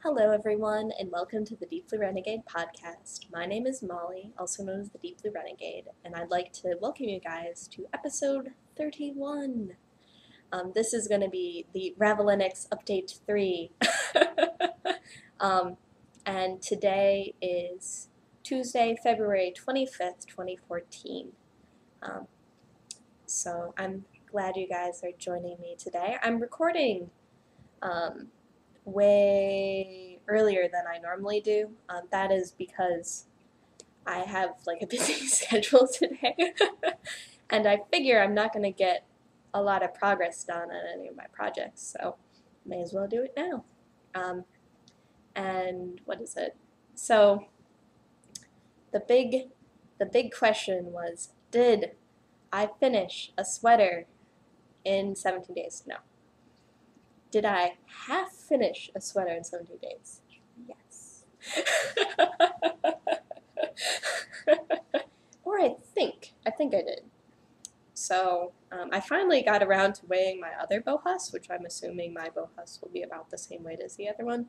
Hello everyone, and welcome to the Deep Blue Renegade podcast. My name is Molly, also known as the Deep Blue Renegade, and I'd like to welcome you guys to episode 31. This is going to be the Ravellenics Update 3. And today is Tuesday, February 25th, 2014. So I'm glad you guys are joining me today. I'm recording way earlier than I normally do. That is because I have like a busy schedule today, and I figure I'm not going to get a lot of progress done on any of my projects, so may as well do it now. And what is it? So the big question was, did I finish a sweater in 17 days? No. Did I half finish a sweater in 17 days? Yes. Or I think I did. So I finally got around to weighing my other bohus, which I'm assuming my bohus will be about the same weight as the other one.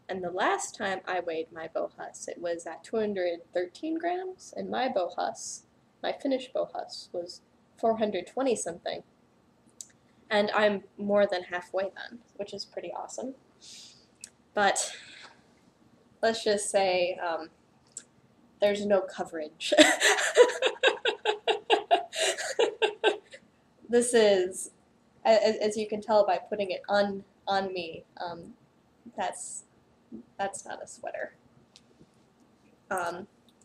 And the last time I weighed my bohus, it was at 213 grams, and my bohus, my finished bohus, was 420 something. And I'm more than halfway then, which is pretty awesome. But let's just say there's no coverage. This is, as you can tell by putting it on me, that's not a sweater.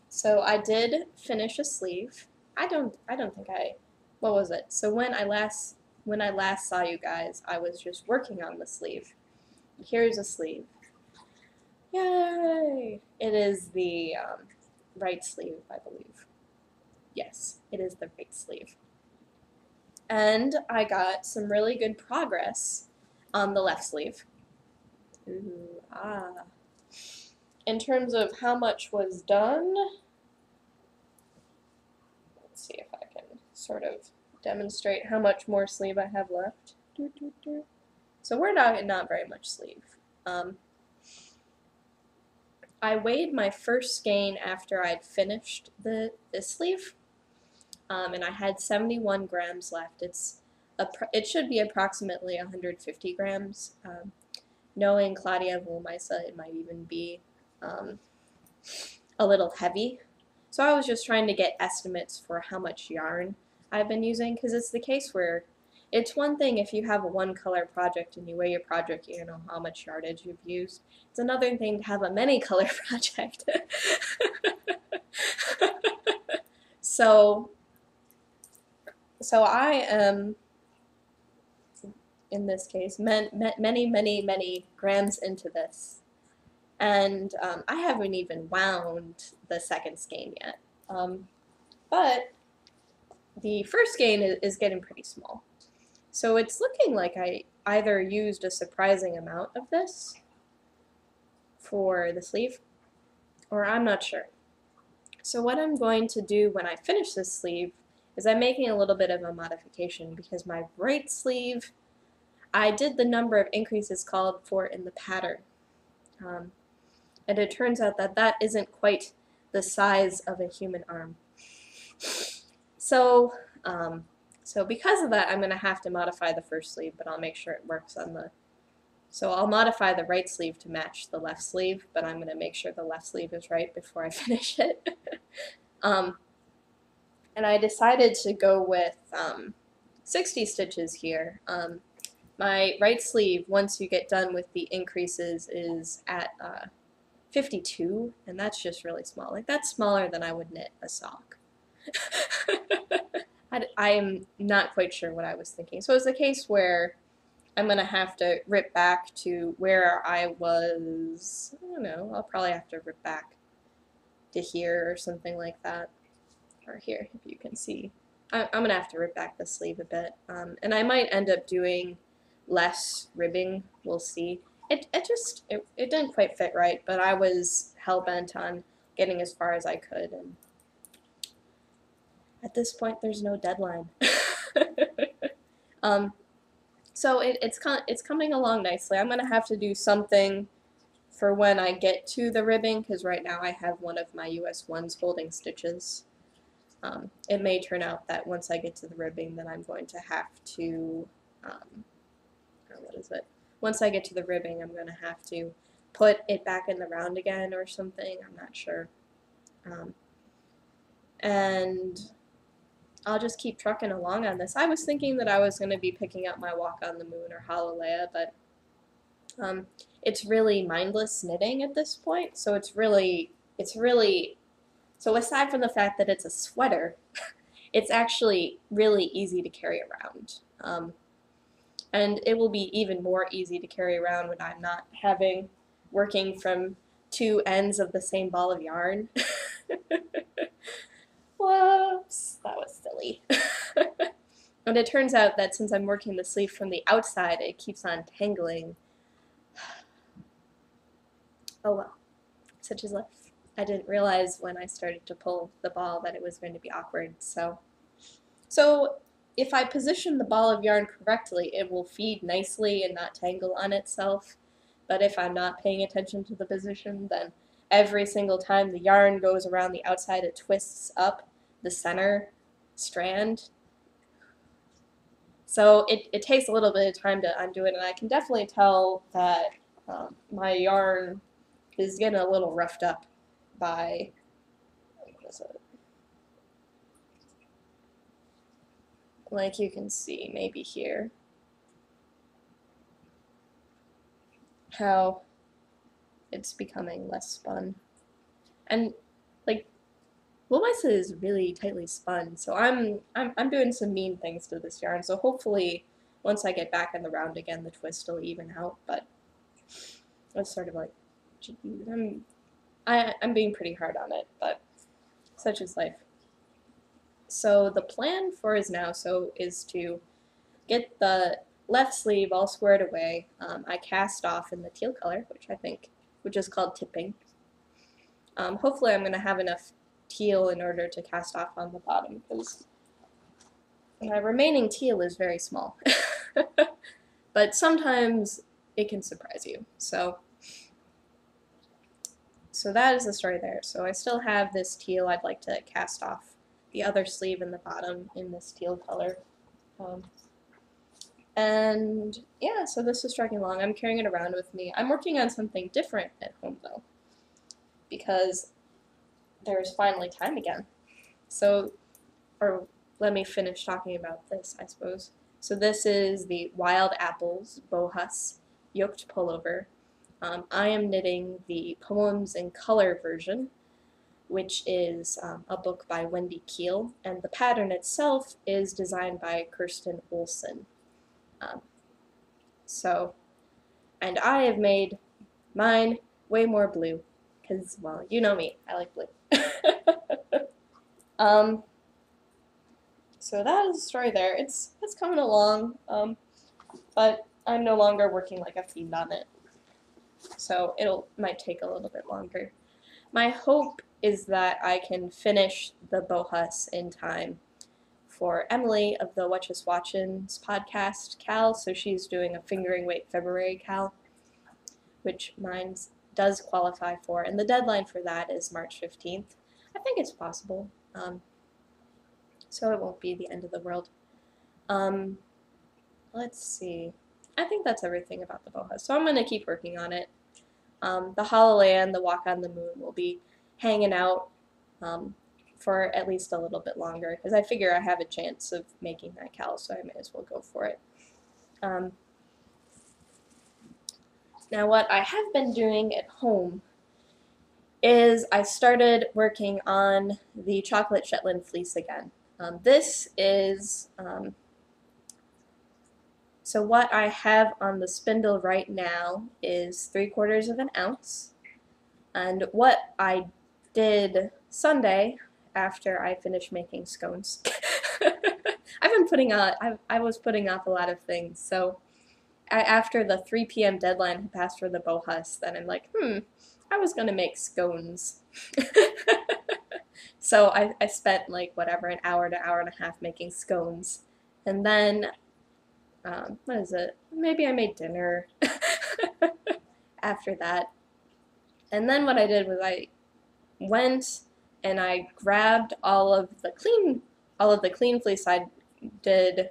So I did finish a sleeve. I don't think what was it? So when I last saw you guys, I was just working on the sleeve. Here's a sleeve. Yay! It is the right sleeve, I believe. Yes, it is the right sleeve. And I got some really good progress on the left sleeve. Ooh, In terms of how much was done, let's see if I can sort of demonstrate how much more sleeve I have left. So we're not very much sleeve. I weighed my first skein after I'd finished this sleeve, and I had 71 grams left. It should be approximately 150 grams. Knowing Claudia Wohlmeisa, it might even be a little heavy. So I was just trying to get estimates for how much yarn I've been using, because it's the case where it's one thing if you have a one-color project and you weigh your project, you know how much yardage you've used. It's another thing to have a many-color project. So I am, in this case, many grams into this. And I haven't even wound the second skein yet. But the first skein is getting pretty small. So it's looking like I either used a surprising amount of this for the sleeve, or I'm not sure. So what I'm going to do when I finish this sleeve is I'm making a little bit of a modification, because my right sleeve, I did the number of increases called for in the pattern. And it turns out that that isn't quite the size of a human arm. So because of that, I'm going to have to modify the first sleeve, but I'll make sure it works on the... So I'll modify the right sleeve to match the left sleeve, but I'm going to make sure the left sleeve is right before I finish it. And I decided to go with 60 stitches here. My right sleeve, once you get done with the increases, is at 52, and that's just really small. Like, that's smaller than I would knit a sock. I am not quite sure what I was thinking. So it's a case where I'm going to have to rip back to where I was. I don't know, I'll probably have to rip back to here or something like that. Or here, if you can see. I'm going to have to rip back the sleeve a bit. And I might end up doing less ribbing. We'll see. It didn't quite fit right, but I was hell-bent on getting as far as I could, and at this point there's no deadline. So it's coming along nicely. I'm going to have to do something for when I get to the ribbing, because right now I have one of my US ones holding stitches. It may turn out that once I get to the ribbing, then I'm going to have to, what is it? Once I get to the ribbing, I'm going to have to put it back in the round again or something. I'm not sure. And I'll just keep trucking along on this. I was thinking that I was going to be picking up my Walk on the Moon or Hallelujah, but it's really mindless knitting at this point. So it's really, so aside from the fact that it's a sweater, it's actually really easy to carry around. And it will be even more easy to carry around when I'm not working from two ends of the same ball of yarn. Whoops, that was silly. And it turns out that since I'm working the sleeve from the outside, it keeps on tangling. Oh well, such is life. I didn't realize when I started to pull the ball that it was going to be awkward, so if I position the ball of yarn correctly, it will feed nicely and not tangle on itself. But if I'm not paying attention to the position, then every single time the yarn goes around the outside, it twists up the center strand. So it takes a little bit of time to undo it, and I can definitely tell that my yarn is getting a little roughed up by, what is it? Like you can see maybe here how it's becoming less spun. And like Woolmisa is really tightly spun, so I'm doing some mean things to this yarn. So hopefully once I get back in the round again, the twist will even out. But it's sort of like, I'm being pretty hard on it, but such is life. So the plan for is to get the left sleeve all squared away. I cast off in the teal color, which is called tipping. Hopefully I'm going to have enough teal in order to cast off on the bottom, because my remaining teal is very small. But sometimes it can surprise you. So that is the story there. So I still have this teal. I'd like to cast off the other sleeve in the bottom in this teal color. And yeah, so this is trucking along. I'm carrying it around with me. I'm working on something different at home though, because there's finally time again. So, or let me finish talking about this, I suppose. So this is the Wild Apples Bohus Yoked Pullover. I am knitting the Poems in Color version, which is a book by Wendy Keel, and the pattern itself is designed by Kirsten Olson. And I have made mine way more blue, because, well, you know me, I like blue. So that is the story there. It's coming along, but I'm no longer working like a fiend on it, so might take a little bit longer. My hope is that I can finish the Bohus in time for Emily of the What Just Watchin's podcast, Cal, so she's doing a Fingering Weight February Cal, which mine does qualify for, and the deadline for that is March 15th. I think it's possible, so it won't be the end of the world. Let's see. I think that's everything about the Bohus, so I'm going to keep working on it. The Hallelujah and the Walk on the Moon will be hanging out for at least a little bit longer, because I figure I have a chance of making that cal, so I may as well go for it. Now what I have been doing at home is I started working on the chocolate Shetland fleece again. This is, so what I have on the spindle right now is 3/4 of an ounce, and what I did Sunday after I finished making scones. I was putting off a lot of things, so after the 3 p.m. deadline had passed for the Bohus, then I'm like, I was gonna make scones. So I spent like whatever, an hour to hour and a half making scones, and then what is it? Maybe I made dinner after that. And then what I did was I went and I grabbed all of the clean fleece I did,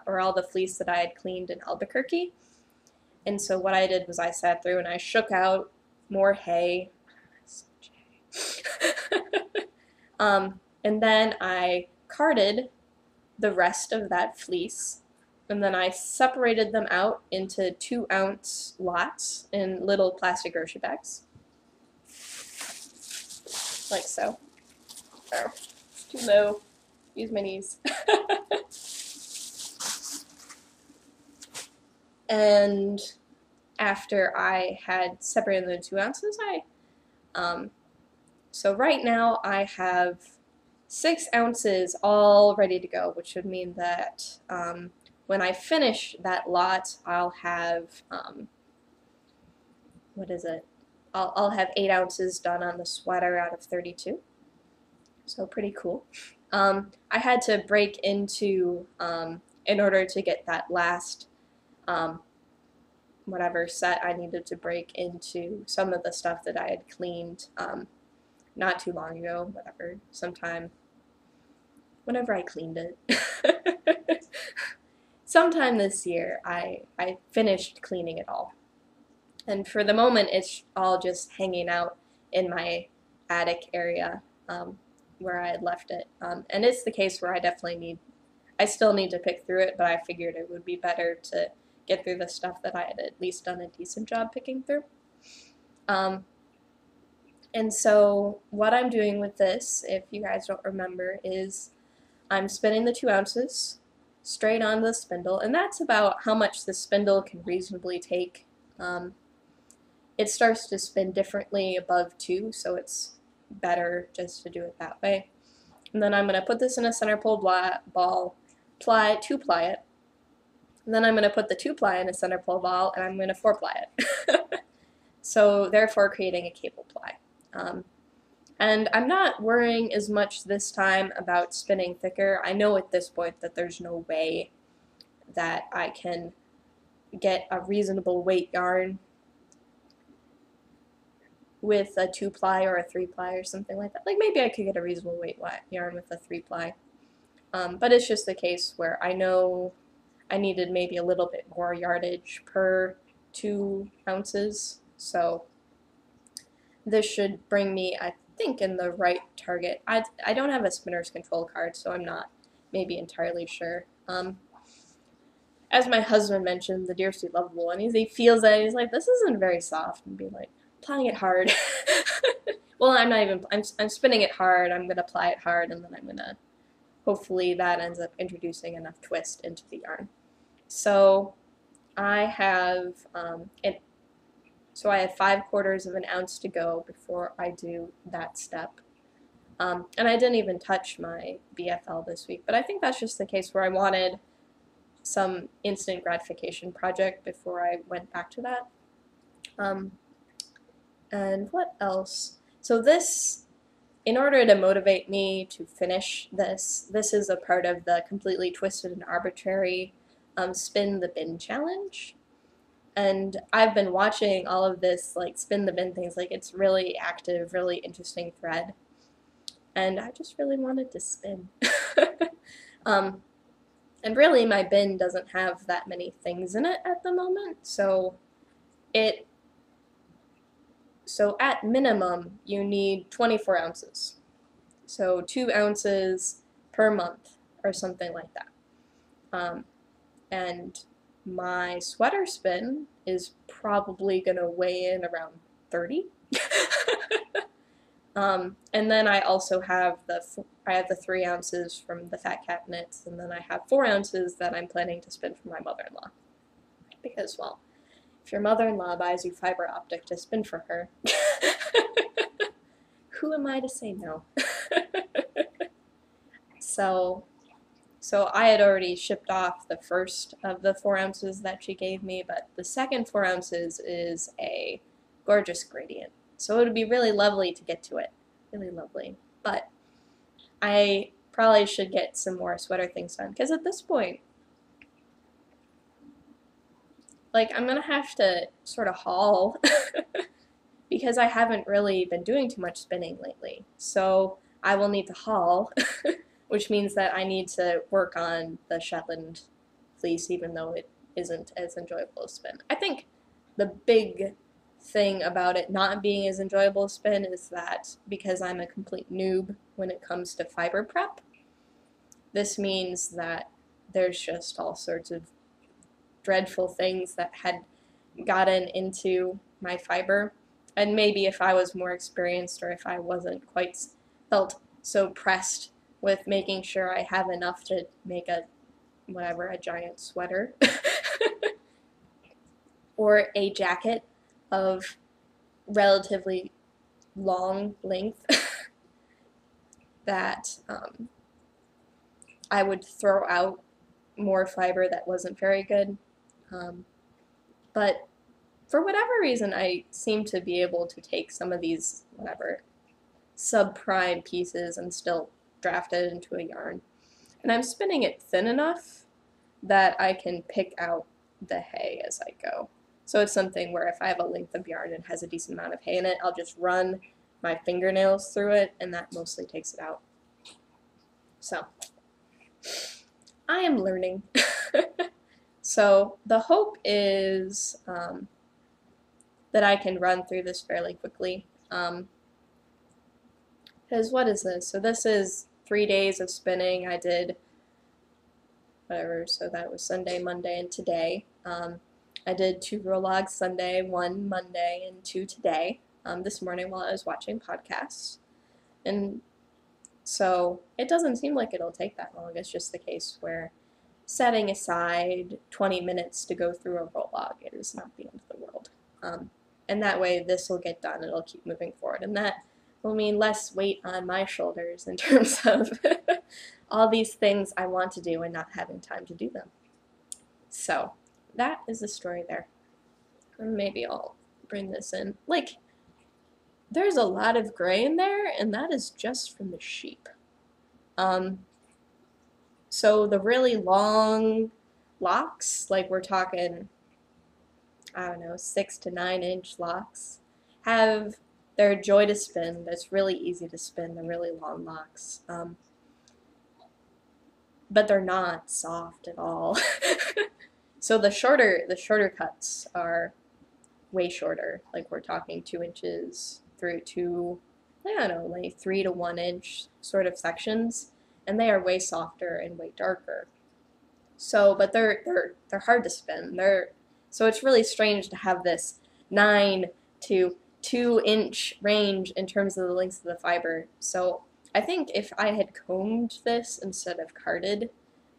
or all the fleece that I had cleaned in Albuquerque. And so what I did was I sat through and I shook out more hay. And then I carded the rest of that fleece, and then I separated them out into 2-ounce lots in little plastic grocery bags, like so. Oh, it's too low. Use my knees. And after I had separated the 2 ounces, so right now I have 6 ounces all ready to go, which would mean that when I finish that lot, I'll have, what is it? I'll have 8 ounces done on the sweater out of 32. So pretty cool. I had to break into, in order to get that last whatever set, I needed to break into some of the stuff that I had cleaned not too long ago, whenever I cleaned it. Sometime this year, I finished cleaning it all. And for the moment, it's all just hanging out in my attic area where I had left it. And it's the case where I still need to pick through it, but I figured it would be better to get through the stuff that I had at least done a decent job picking through. And so what I'm doing with this, if you guys don't remember, is I'm spinning the 2 ounces straight on the spindle, and that's about how much the spindle can reasonably take. It starts to spin differently above 2, so it's better just to do it that way. And then I'm going to put this in a center pole ball, 2-ply it. And then I'm going to put the 2-ply in a center pole ball, and I'm going to 4-ply it. So therefore creating a cable ply. And I'm not worrying as much this time about spinning thicker. I know at this point that there's no way that I can get a reasonable weight yarn with a 2-ply or a 3-ply or something like that. Like maybe I could get a reasonable weight yarn with a 3-ply. But it's just the case where I know I needed maybe a little bit more yardage per 2 ounces. So this should bring me, I think, in the right target. I don't have a spinner's control card, so I'm not maybe entirely sure. As my husband mentioned, the Dear Sweet Lovable one, he feels that, he's like, this isn't very soft, and being like, applying it hard. Well, I'm spinning it hard, I'm going to apply it hard, and then I'm going to, hopefully that ends up introducing enough twist into the yarn. So I have, So I have 5/4 of an ounce to go before I do that step. And I didn't even touch my BFL this week, but I think that's just the case where I wanted some instant gratification project before I went back to that. And what else? So this, in order to motivate me to finish this is a part of the Completely Twisted and Arbitrary Spin the Bin challenge. And I've been watching all of this, like, spin the bin things, like, it's really active, really interesting thread. And I just really wanted to spin. And really, my bin doesn't have that many things in it at the moment, so at minimum, you need 24 ounces. So 2 ounces per month, or something like that. And my sweater spin is probably going to weigh in around 30. And then I also have the 3 ounces from the Fat Cat knits, and then I have 4 ounces that I'm planning to spin for my mother-in-law. Because, well, if your mother-in-law buys you fiber optic to spin for her, who am I to say no? So I had already shipped off the first of the 4 ounces that she gave me, but the second 4 ounces is a gorgeous gradient. So it would be really lovely to get to it. Really lovely. But I probably should get some more sweater things done, because at this point, like, I'm going to have to sort of haul because I haven't really been doing too much spinning lately. So I will need to haul, which means that I need to work on the Shetland fleece, even though it isn't as enjoyable to spin. I think the big thing about it not being as enjoyable to spin is that because I'm a complete noob when it comes to fiber prep, this means that there's just all sorts of dreadful things that had gotten into my fiber. And maybe if I was more experienced, or if I wasn't quite felt so pressed with making sure I have enough to make a giant sweater or a jacket of relatively long length that I would throw out more fiber that wasn't very good. But for whatever reason, I seem to be able to take some of these subprime pieces and still draft it into a yarn. And I'm spinning it thin enough that I can pick out the hay as I go. So it's something where if I have a length of yarn and has a decent amount of hay in it, I'll just run my fingernails through it, and that mostly takes it out. So I am learning. So the hope is that I can run through this fairly quickly. Because what is this? So this is 3 days of spinning. I did whatever, so that was Sunday, Monday, and today. I did 2 Rologs Sunday, 1 Monday, and 2 today, this morning while I was watching podcasts. And so it doesn't seem like it'll take that long. It's just the case where setting aside 20 minutes to go through a Rolog, it is not the end of the world. And that way this will get done, it'll keep moving forward. And that will mean less weight on my shoulders in terms of all these things I want to do and not having time to do them. So that is the story there. And maybe I'll bring this in. Like, there's a lot of gray in there, and that is just from the sheep. So the really long locks, like we're talking, I don't know, 6 to 9 inch locks, they're a joy to spin. It's really easy to spin the really long locks. But they're not soft at all. So the shorter cuts are way shorter. Like we're talking 2 inches through to, I don't know, like 3 to 1 inch sort of sections, and they are way softer and way darker. So, but they're hard to spin. So it's really strange to have this 9 to 2 inch range in terms of the lengths of the fiber. So I think if I had combed this instead of carded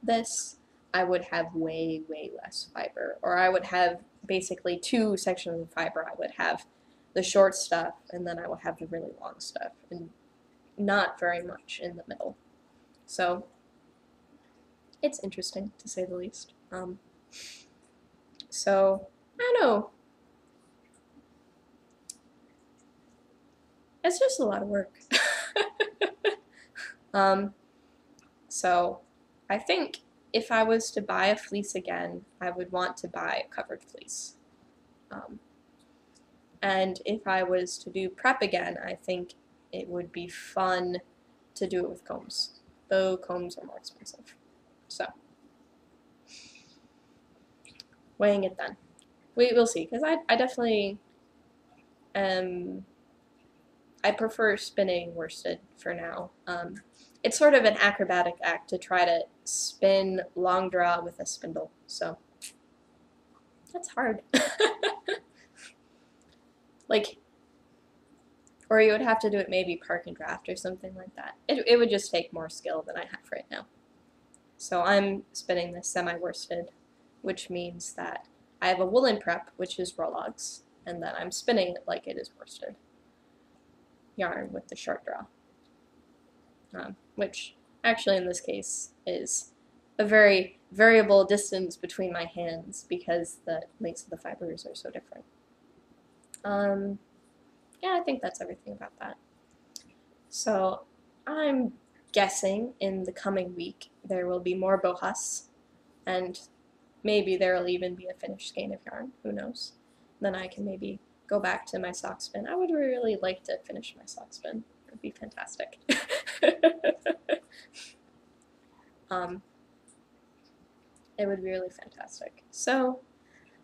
this, I would have way, way less fiber. Or I would have basically 2 sections of fiber. I would have the short stuff, and then I would have the really long stuff, and not very much in the middle. So it's interesting, to say the least. So, I don't know. It's just a lot of work. So I think if I was to buy a fleece again, I would want to buy a covered fleece. And if I was to do prep again, I think it would be fun to do it with combs, though combs are more expensive. So, weighing it then. We'll see, because I definitely I prefer spinning worsted for now. It's sort of an acrobatic act to try to spin long draw with a spindle, so that's hard. Like, or you would have to do it maybe park and draft or something like that. It would just take more skill than I have right now. So I'm spinning this semi-worsted, which means that I have a woolen prep, which is Rologs, and then I'm spinning it like it is worsted yarn with the short draw, which actually in this case is a very variable distance between my hands because the lengths of the fibers are so different. Yeah, I think that's everything about that. So I'm guessing in the coming week there will be more bohas, and maybe there will even be a finished skein of yarn, who knows. Then I can maybe go back to my sock spin. I would really like to finish my sock spin. It would be fantastic. It would be really fantastic. So,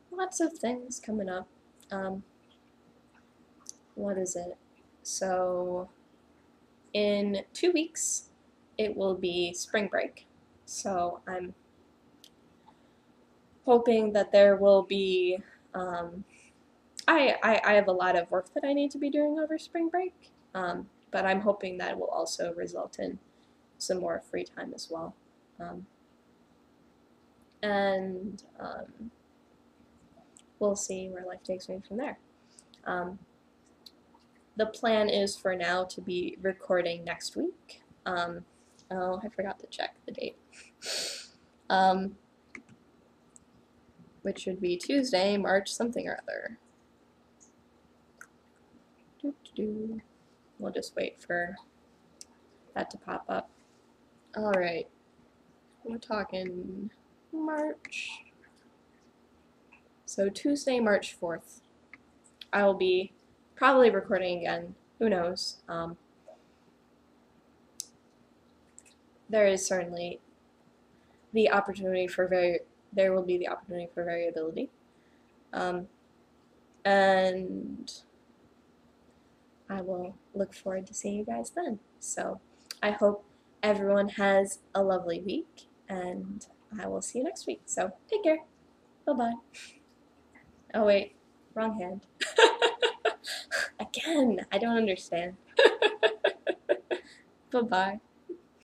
lots of things coming up. What is it? So, in 2 weeks, it will be spring break. So, I'm hoping that there will be, I have a lot of work that I need to be doing over spring break, but I'm hoping that will also result in some more free time as well. And we'll see where life takes me from there. The plan is for now to be recording next week. Oh, I forgot to check the date. Which would be Tuesday, March something or other. We'll just wait for that to pop up. Alright, we're talking March. So Tuesday, March 4th. I will be probably recording again. Who knows? There is certainly the opportunity for there will be the opportunity for variability. And I will look forward to seeing you guys then. So I hope everyone has a lovely week, and I will see you next week. So take care. Bye-bye. Oh wait, wrong hand. Again, I don't understand. Bye-bye.